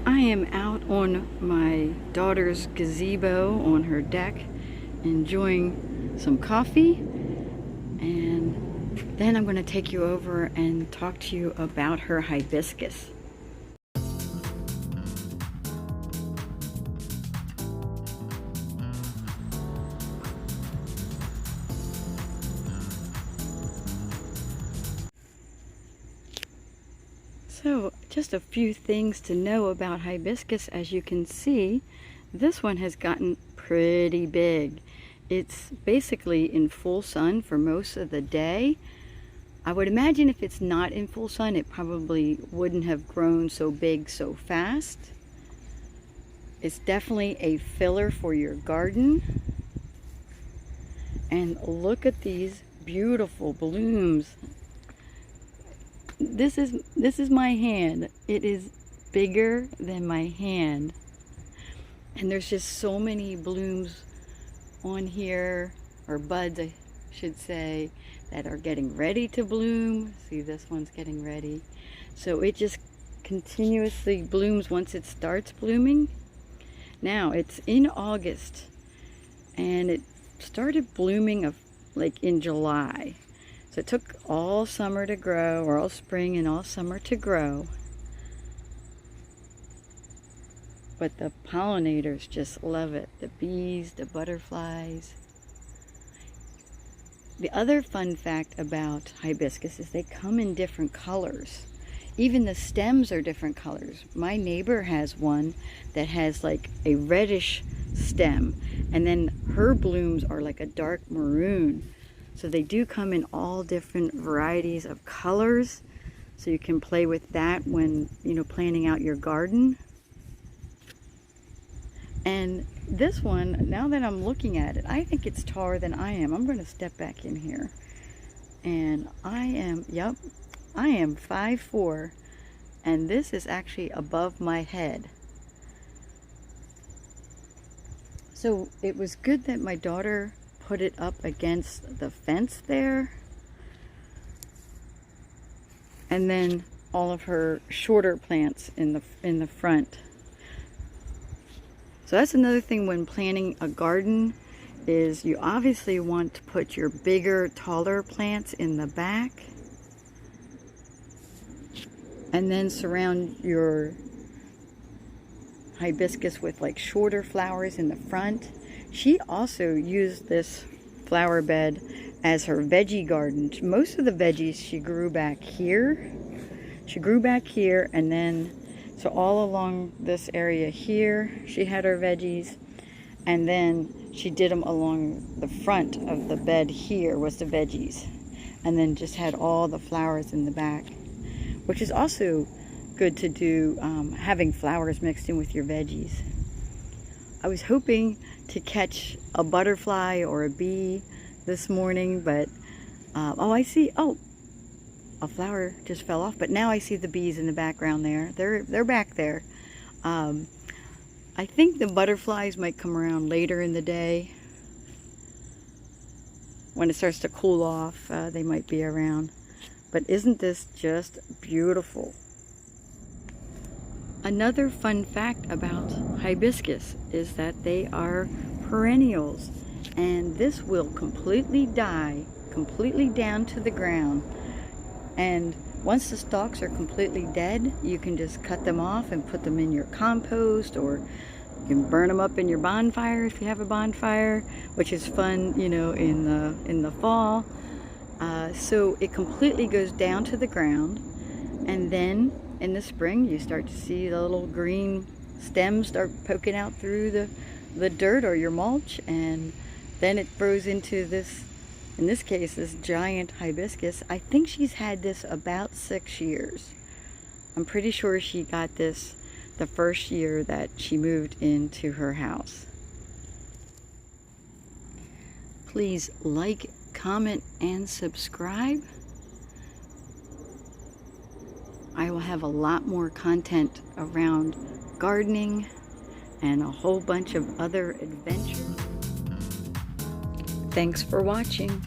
I am out on my daughter's gazebo on her deck, enjoying some coffee, and then I'm going to take you over and talk to you about her hibiscus. So, just a few things to know about hibiscus. As you can see, this one has gotten pretty big. It's basically in full sun for most of the day. I would imagine if it's not in full sun, it probably wouldn't have grown so big so fast. It's definitely a filler for your garden. And look at these beautiful blooms. This is my hand. It is bigger than my hand. And there's just so many blooms on here, or buds I should say, that are getting ready to bloom. See, this one's getting ready. So it just continuously blooms once it starts blooming. Now it's in August and it started blooming like in July. So it took all summer to grow, or all spring and all summer to grow. But the pollinators just love it. The bees, the butterflies. The other fun fact about hibiscus is they come in different colors. Even the stems are different colors. My neighbor has one that has like a reddish stem, and then her blooms are like a dark maroon. So they do come in all different varieties of colors. So you can play with that when, planning out your garden. And this one, now that I'm looking at it, I think it's taller than I am. I'm going to step back in here. And I am 5'4", and this is actually above my head. So it was good that my daughter put it up against the fence there. And then all of her shorter plants in the front. So that's another thing when planning a garden, is you obviously want to put your bigger, taller plants in the back, and then surround your hibiscus with like shorter flowers in the front. She also used this flower bed as her veggie garden. Most of the veggies she grew back here. And then so all along this area here, she had her veggies, and then she did them along the front of the bed here was the veggies, and then just had all the flowers in the back, which is also good to do, having flowers mixed in with your veggies. I was hoping to catch a butterfly or a bee this morning, but I see, a flower just fell off, but now I see the bees in the background there. They're back there. I think the butterflies might come around later in the day. When it starts to cool off, they might be around. But isn't this just beautiful? Another fun fact about hibiscus is that they are perennials, and this will completely die, completely down to the ground. And once the stalks are completely dead, you can just cut them off and put them in your compost, or you can burn them up in your bonfire if you have a bonfire, which is fun, in the fall. So it completely goes down to the ground, and then in the spring you start to see the little green stems start poking out through the dirt or your mulch, and then it grows into this, in this case, this giant hibiscus. I think she's had this about 6 years. I'm pretty sure she got this the first year that she moved into her house. Please like, comment, and subscribe. I will have a lot more content around gardening and a whole bunch of other adventures. Thanks for watching.